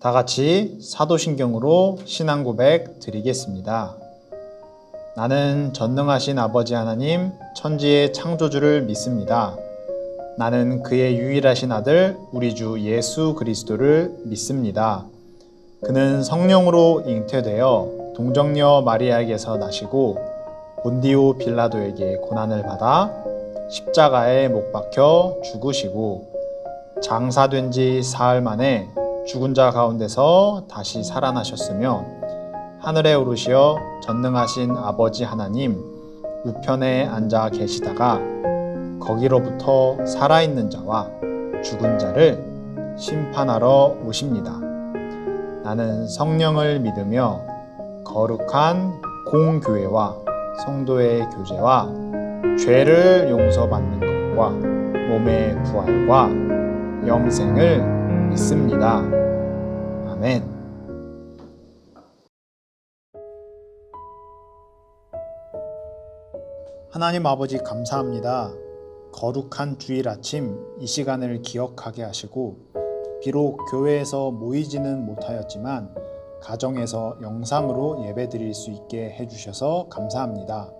다 같이 사도신경으로 신앙 고백 드리겠습니다. 나는 전능하신 아버지 하나님 천지의 창조주를 믿습니다. 나는 그의 유일하신 아들 우리 주 예수 그리스도를 믿습니다. 그는 성령으로 잉태되어 동정녀 마리아에게서 나시고 본디오 빌라도에게 고난을 받아 십자가에 못 박혀 죽으시고 장사된 지 사흘 만에 죽은 자 가운데서 다시 살아나셨으며 하늘에 오르시어 전능하신 아버지 하나님 우편에 앉아 계시다가 거기로부터 살아있는 자와 죽은 자를 심판하러 오십니다. 나는 성령을 믿으며 거룩한 공교회와 성도의 교제와 죄를 용서받는 것과 몸의 부활과 영생을 믿습니다. 아멘. 하나님 아버지 감사합니다. 거룩한 주일 아침 이 시간을 기억하게 하시고 비록 교회에서 모이지는 못하였지만 가정에서 영상으로 예배드릴 수 있게 해주셔서 감사합니다.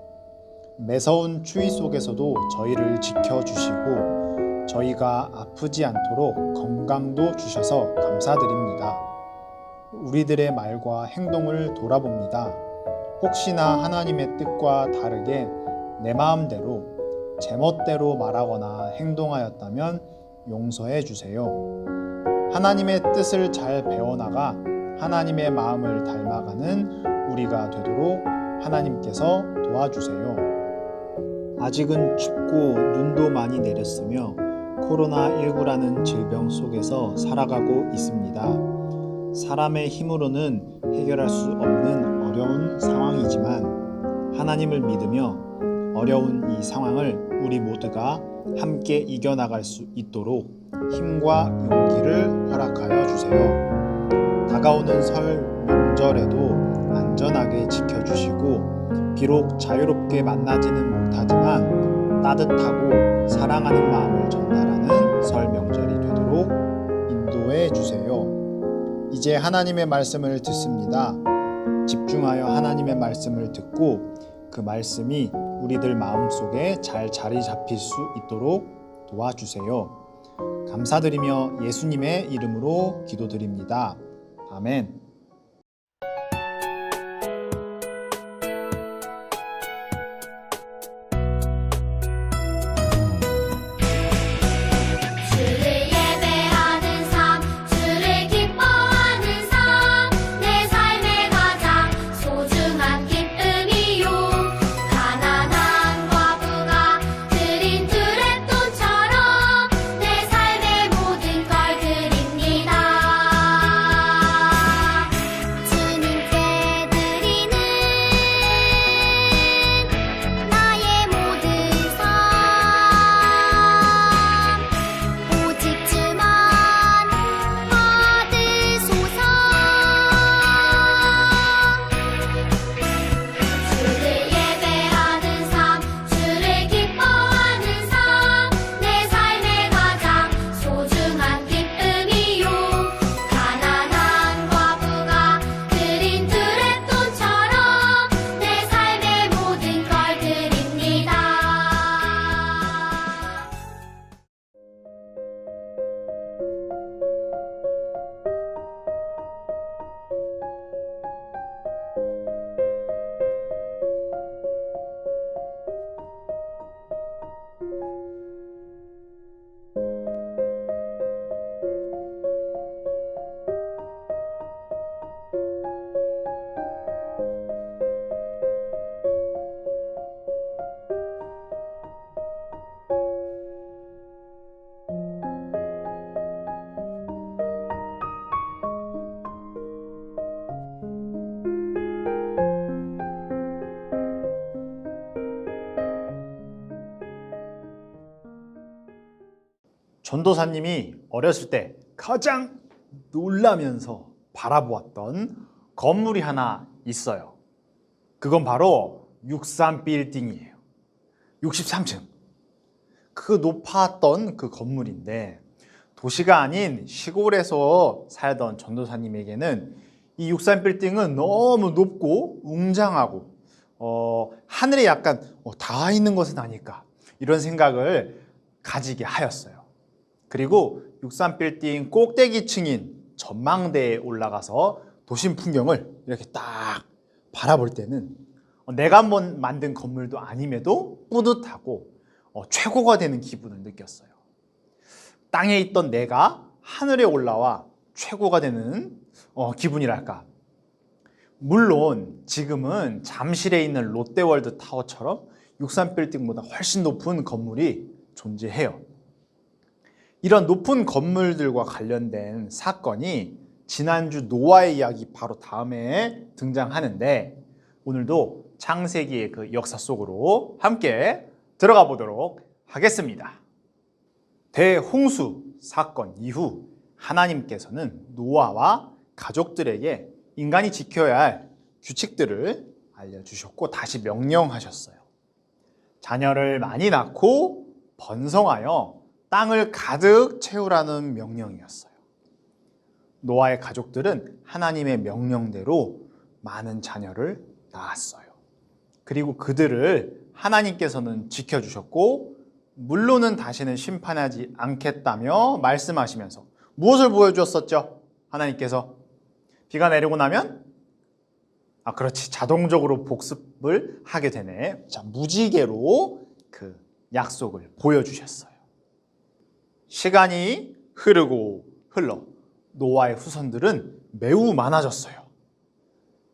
매서운 추위 속에서도 저희를 지켜주시고 저희가 아프지 않도록 건강도 주셔서 감사드립니다. 우리들의 말과 행동을 돌아봅니다. 혹시나 하나님의 뜻과 다르게 내 마음대로 제멋대로 말하거나 행동하였다면 용서해 주세요. 하나님의 뜻을 잘 배워나가 하나님의 마음을 닮아가는 우리가 되도록 하나님께서 도와주세요. 아직은 춥고 눈도 많이 내렸으며 코로나19라는 질병 속에서 살아가고 있습니다. 사람의 힘으로는 해결할 수 없는 어려운 상황이지만 하나님을 믿으며 어려운 이 상황을 우리 모두가 함께 이겨나갈 수 있도록 힘과 용기를 허락하여 주세요. 다가오는 설 명절에도 안전하게 지켜주시고 비록 자유롭게 만나지는 못하지만 따뜻하고 사랑하는 마음을 전달하는 설 명절이 되도록 인도해 주세요. 이제 하나님의 말씀을 듣습니다. 집중하여 하나님의 말씀을 듣고 그 말씀이 우리들 마음속에 잘 자리 잡힐 수 있도록 도와주세요. 감사드리며 예수님의 이름으로 기도드립니다. 아멘. 전도사님이 어렸을 때 가장 놀라면서 바라보았던 건물이 하나 있어요. 그건 바로 63빌딩이에요. 63층. 그 높았던 그 건물인데 도시가 아닌 시골에서 살던 전도사님에게는 이 63빌딩은 너무 높고 웅장하고 하늘에 약간 닿아 있는 것은 아닐까 이런 생각을 가지게 하였어요. 그리고 63빌딩 꼭대기층인 전망대에 올라가서 도심 풍경을 이렇게 딱 바라볼 때는 내가 한번 만든 건물도 아님에도 뿌듯하고 최고가 되는 기분을 느꼈어요. 땅에 있던 내가 하늘에 올라와 최고가 되는 기분이랄까. 물론 지금은 잠실에 있는 롯데월드 타워처럼 63빌딩보다 훨씬 높은 건물이 존재해요. 이런 높은 건물들과 관련된 사건이 지난주 노아의 이야기 바로 다음에 등장하는데 오늘도 창세기의 그 역사 속으로 함께 들어가 보도록 하겠습니다. 대홍수 사건 이후 하나님께서는 노아와 가족들에게 인간이 지켜야 할 규칙들을 알려주셨고 다시 명령하셨어요. 자녀를 많이 낳고 번성하여 땅을 가득 채우라는 명령이었어요. 노아의 가족들은 하나님의 명령대로 많은 자녀를 낳았어요. 그리고 그들을 하나님께서는 지켜주셨고 물로는 다시는 심판하지 않겠다며 말씀하시면서 무엇을 보여주었었죠? 하나님께서 비가 내리고 나면 그렇지 자동적으로 복습을 하게 되네. 자, 무지개로 그 약속을 보여주셨어요. 시간이 흐르고 흘러 노아의 후손들은 매우 많아졌어요.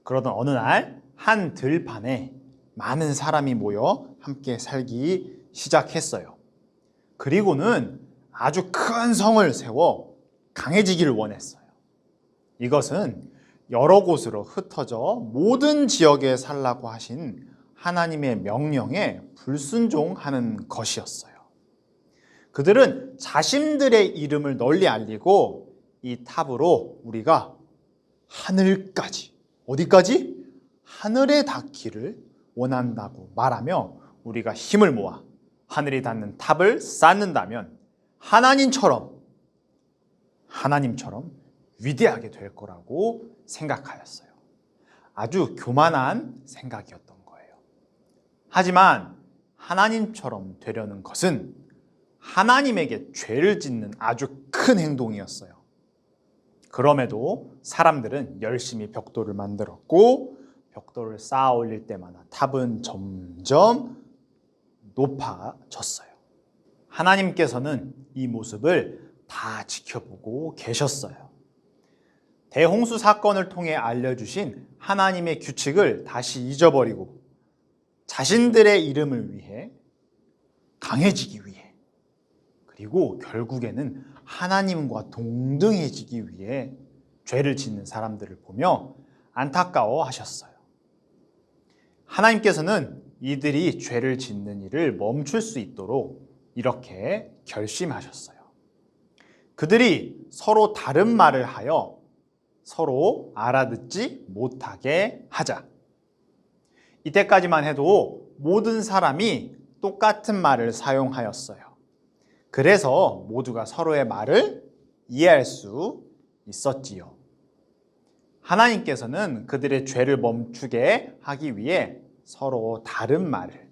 그러던 어느 날 한 들판에 많은 사람이 모여 함께 살기 시작했어요. 그리고는 아주 큰 성을 세워 강해지기를 원했어요. 이것은 여러 곳으로 흩어져 모든 지역에 살라고 하신 하나님의 명령에 불순종하는 것이었어요. 그들은 자신들의 이름을 널리 알리고 이 탑으로 우리가 하늘까지, 어디까지? 하늘에 닿기를 원한다고 말하며 우리가 힘을 모아 하늘이 닿는 탑을 쌓는다면 하나님처럼 위대하게 될 거라고 생각하였어요. 아주 교만한 생각이었던 거예요. 하지만 하나님처럼 되려는 것은 하나님에게 죄를 짓는 아주 큰 행동이었어요. 그럼에도 사람들은 열심히 벽돌을 만들었고 벽돌을 쌓아 올릴 때마다 탑은 점점 높아졌어요. 하나님께서는 이 모습을 다 지켜보고 계셨어요. 대홍수 사건을 통해 알려주신 하나님의 규칙을 다시 잊어버리고 자신들의 이름을 위해 강해지기 위해 그리고 결국에는 하나님과 동등해지기 위해 죄를 짓는 사람들을 보며 안타까워 하셨어요. 하나님께서는 이들이 죄를 짓는 일을 멈출 수 있도록 이렇게 결심하셨어요. 그들이 서로 다른 말을 하여 서로 알아듣지 못하게 하자. 이때까지만 해도 모든 사람이 똑같은 말을 사용하였어요. 그래서 모두가 서로의 말을 이해할 수 있었지요. 하나님께서는 그들의 죄를 멈추게 하기 위해 서로 다른 말을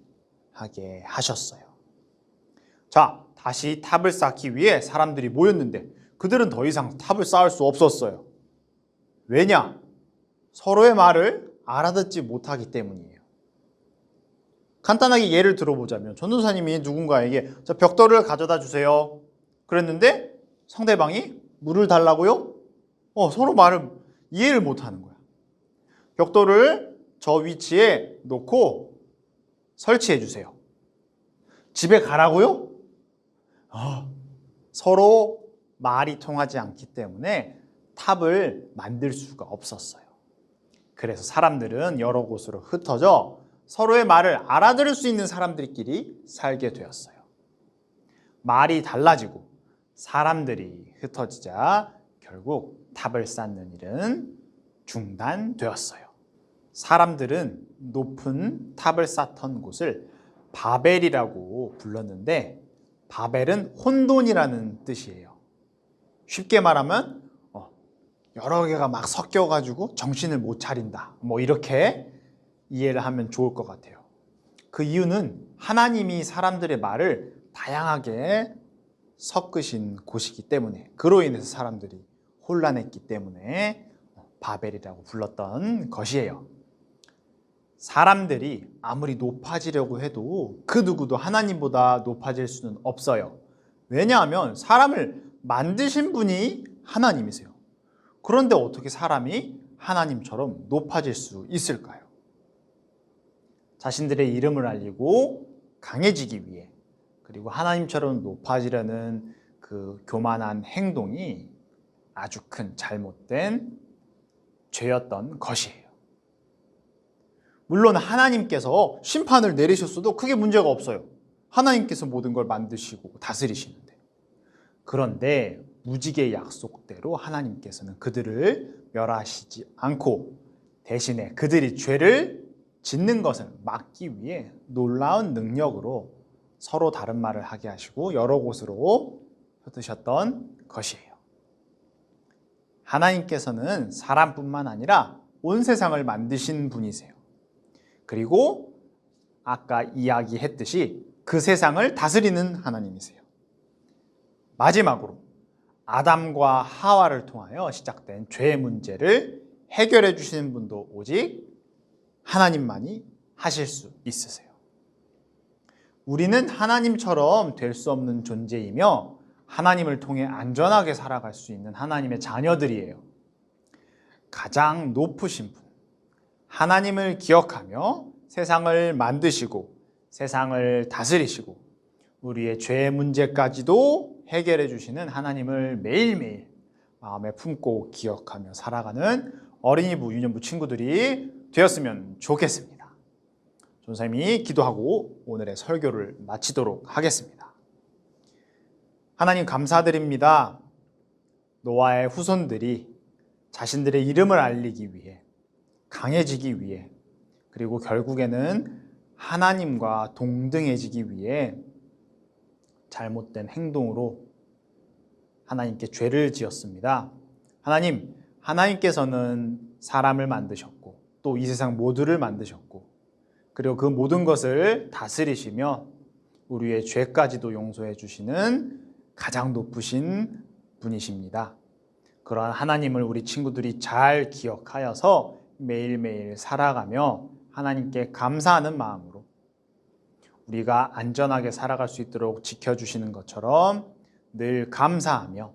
하게 하셨어요. 자, 다시 탑을 쌓기 위해 사람들이 모였는데 그들은 더 이상 탑을 쌓을 수 없었어요. 왜냐? 서로의 말을 알아듣지 못하기 때문이에요. 간단하게 예를 들어보자면 전도사님이 누군가에게 저 벽돌을 가져다 주세요. 그랬는데 상대방이 물을 달라고요? 서로 말을 이해를 못하는 거야. 벽돌을 저 위치에 놓고 설치해 주세요. 집에 가라고요? 서로 말이 통하지 않기 때문에 탑을 만들 수가 없었어요. 그래서 사람들은 여러 곳으로 흩어져 서로의 말을 알아들을 수 있는 사람들끼리 살게 되었어요. 말이 달라지고 사람들이 흩어지자 결국 탑을 쌓는 일은 중단되었어요. 사람들은 높은 탑을 쌓던 곳을 바벨이라고 불렀는데 바벨은 혼돈이라는 뜻이에요. 쉽게 말하면 여러 개가 막 섞여가지고 정신을 못 차린다. 뭐 이렇게 이해를 하면 좋을 것 같아요. 그 이유는 하나님이 사람들의 말을 다양하게 섞으신 곳이기 때문에, 그로 인해서 사람들이 혼란했기 때문에 바벨이라고 불렀던 것이에요. 사람들이 아무리 높아지려고 해도 그 누구도 하나님보다 높아질 수는 없어요. 왜냐하면 사람을 만드신 분이 하나님이세요. 그런데 어떻게 사람이 하나님처럼 높아질 수 있을까요? 자신들의 이름을 알리고 강해지기 위해, 그리고 하나님처럼 높아지려는 그 교만한 행동이 아주 큰 잘못된 죄였던 것이에요. 물론 하나님께서 심판을 내리셨어도 크게 문제가 없어요. 하나님께서 모든 걸 만드시고 다스리시는데. 그런데 무지개의 약속대로 하나님께서는 그들을 멸하시지 않고 대신에 그들이 죄를 짓는 것을 막기 위해 놀라운 능력으로 서로 다른 말을 하게 하시고 여러 곳으로 흩으셨던 것이에요. 하나님께서는 사람뿐만 아니라 온 세상을 만드신 분이세요. 그리고 아까 이야기했듯이 그 세상을 다스리는 하나님이세요. 마지막으로 아담과 하와를 통하여 시작된 죄의 문제를 해결해 주시는 분도 오직 하나님만이 하실 수 있으세요. 우리는 하나님처럼 될 수 없는 존재이며 하나님을 통해 안전하게 살아갈 수 있는 하나님의 자녀들이에요. 가장 높으신 분, 하나님을 기억하며 세상을 만드시고 세상을 다스리시고 우리의 죄의 문제까지도 해결해 주시는 하나님을 매일매일 마음에 품고 기억하며 살아가는 어린이부, 유년부 친구들이 되었으면 좋겠습니다. 전사님이 기도하고 오늘의 설교를 마치도록 하겠습니다. 하나님 감사드립니다. 노아의 후손들이 자신들의 이름을 알리기 위해, 강해지기 위해, 그리고 결국에는 하나님과 동등해지기 위해 잘못된 행동으로 하나님께 죄를 지었습니다. 하나님, 하나님께서는 사람을 만드셨고 또 이 세상 모두를 만드셨고 그리고 그 모든 것을 다스리시며 우리의 죄까지도 용서해 주시는 가장 높으신 분이십니다. 그러한 하나님을 우리 친구들이 잘 기억하여서 매일매일 살아가며 하나님께 감사하는 마음으로 우리가 안전하게 살아갈 수 있도록 지켜주시는 것처럼 늘 감사하며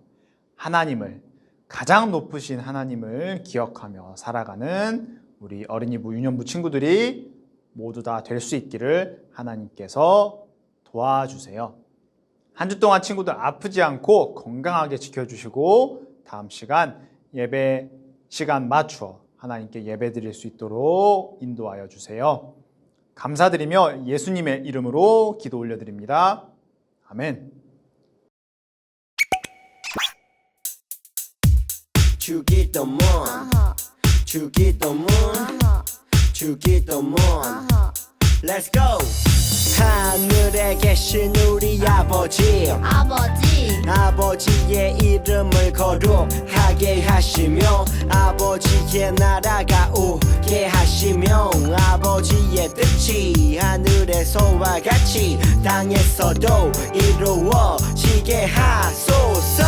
하나님을, 가장 높으신 하나님을 기억하며 살아가는 우리 어린이부, 유년부 친구들이 모두 다 될 수 있기를 하나님께서 도와주세요. 한 주 동안 친구들 아프지 않고 건강하게 지켜주시고 다음 시간 예배 시간 맞추어 하나님께 예배 드릴 수 있도록 인도하여 주세요. 감사드리며 예수님의 이름으로 기도 올려드립니다. 아멘. 주기도문 주기도문 주기도문 Let's go! 하늘에 계신 우리 아버지 아버지의 이름을 거룩하게 하시며 아버지의 나라가 오게 하시며 아버지의 뜻이 하늘에서와 같이 땅에서도 이루어지게 하소서.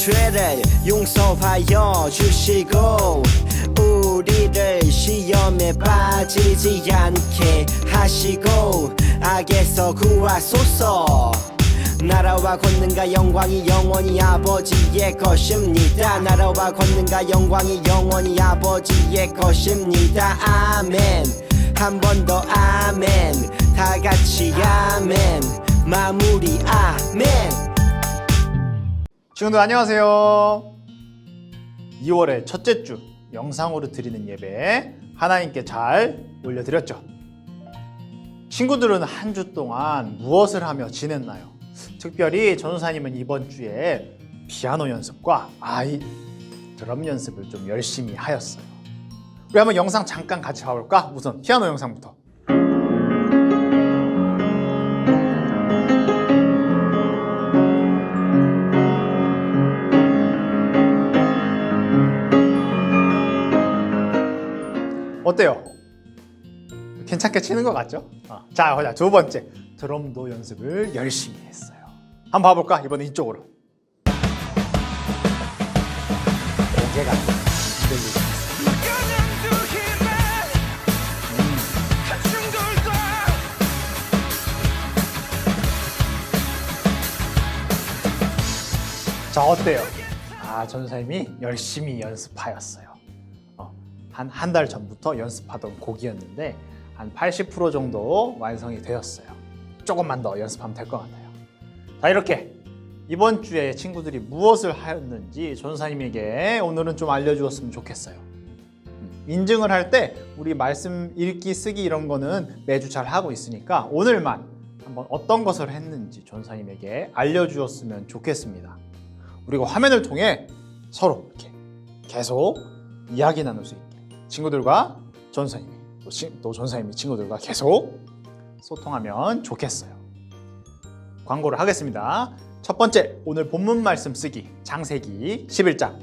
죄를 용서하여 주시고 우리를 시험에 빠지지 않게 하시고 악에서 구하소서. 나라와 권능과 영광이 영원히 아버지의 것입니다. 나라와 권능과 영광이 영원히 아버지의 것입니다. 아멘. 한 번 더 아멘. 다 같이 아멘. 마무리 아멘. 친구들 안녕하세요. 2월의 첫째 주 영상으로 드리는 예배 하나님께 잘 올려드렸죠. 친구들은 한 주 동안 무엇을 하며 지냈나요? 특별히 전도사님은 이번 주에 피아노 연습과 드럼 연습을 좀 열심히 하였어요. 우리 한번 영상 잠깐 같이 봐볼까? 우선 피아노 영상부터. 어때요? 괜찮게 치는 것 같죠? 자, 보자. 두 번째, 드럼도 연습을 열심히 했어요. 한번 봐볼까? 이번엔 이쪽으로. 고개가 흔들리죠. 자, 어때요? 전사님이 열심히 연습하였어요. 한 달 전부터 연습하던 곡이었는데 한 80% 정도 완성이 되었어요. 조금만 더 연습하면 될 것 같아요. 자, 이렇게 이번 주에 친구들이 무엇을 하였는지 전사님에게 오늘은 좀 알려주었으면 좋겠어요. 인증을 할 때 우리 말씀 읽기, 쓰기 이런 거는 매주 잘 하고 있으니까 오늘만 한번 어떤 것을 했는지 전사님에게 알려주었으면 좋겠습니다. 그리고 화면을 통해 서로 이렇게 계속 이야기 나눌 수 있게 친구들과 전사님이 또 전사님이 친구들과 계속 소통하면 좋겠어요. 광고를 하겠습니다. 첫 번째, 오늘 본문 말씀 쓰기 창세기 11장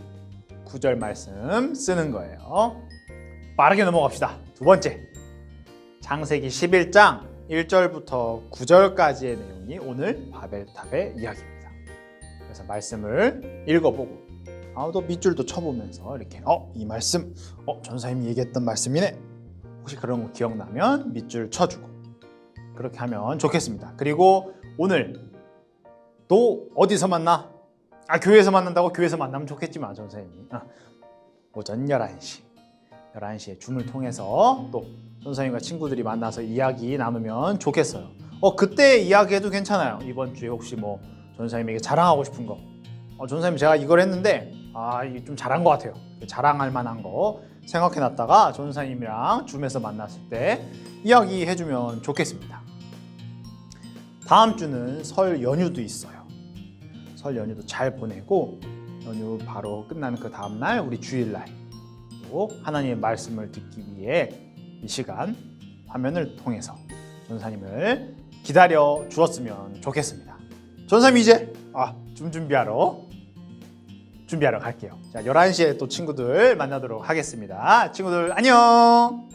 9절 말씀 쓰는 거예요. 빠르게 넘어갑시다. 두 번째, 창세기 11장 1절부터 9절까지의 내용이 오늘 바벨탑의 이야기입니다. 그래서 말씀을 읽어보고 또 밑줄도 쳐보면서 이렇게 이 말씀 전사님이 얘기했던 말씀이네. 혹시 그런 거 기억나면 밑줄 쳐주고 그렇게 하면 좋겠습니다. 그리고 오늘 또 어디서 만나? 교회에서 만난다고? 교회에서 만나면 좋겠지만 전사님이 오전 11시에 줌을 통해서 또 전사님과 친구들이 만나서 이야기 나누면 좋겠어요. 그때 이야기해도 괜찮아요. 이번 주에 혹시 뭐 전사님에게 자랑하고 싶은 거 전사님 제가 이걸 했는데 이게 좀 잘한 것 같아요. 자랑할 만한 거 생각해놨다가 전사님이랑 줌에서 만났을 때 이야기해주면 좋겠습니다. 다음 주는 설 연휴도 있어요. 설 연휴도 잘 보내고 연휴 바로 끝나는 그 다음날 우리 주일날 또 하나님의 말씀을 듣기 위해 이 시간 화면을 통해서 전사님을 기다려 주었으면 좋겠습니다. 전사님 이제 줌 준비하러 갈게요. 자, 11시에 또 친구들 만나도록 하겠습니다. 친구들 안녕!